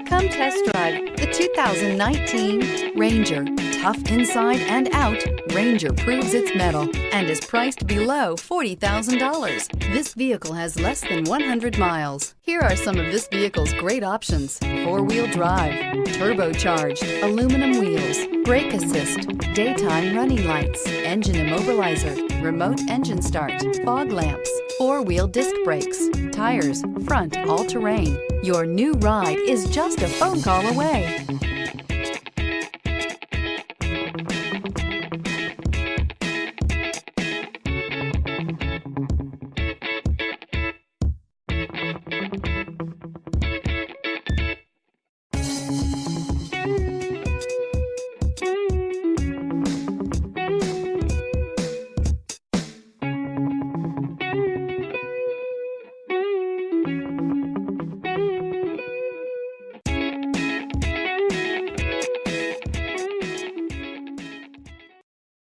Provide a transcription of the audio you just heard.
Come test drive the 2019 Ranger. Tough inside and out, Ranger proves its mettle and is priced below $40,000. This vehicle has less than 100 miles. Here are some of this vehicle's great options: four-wheel drive, turbocharged, aluminum wheels, brake assist, daytime running lights, engine immobilizer, remote engine start, fog lamps, four-wheel disc brakes, tires, front all-terrain. Your new ride is just a phone call away.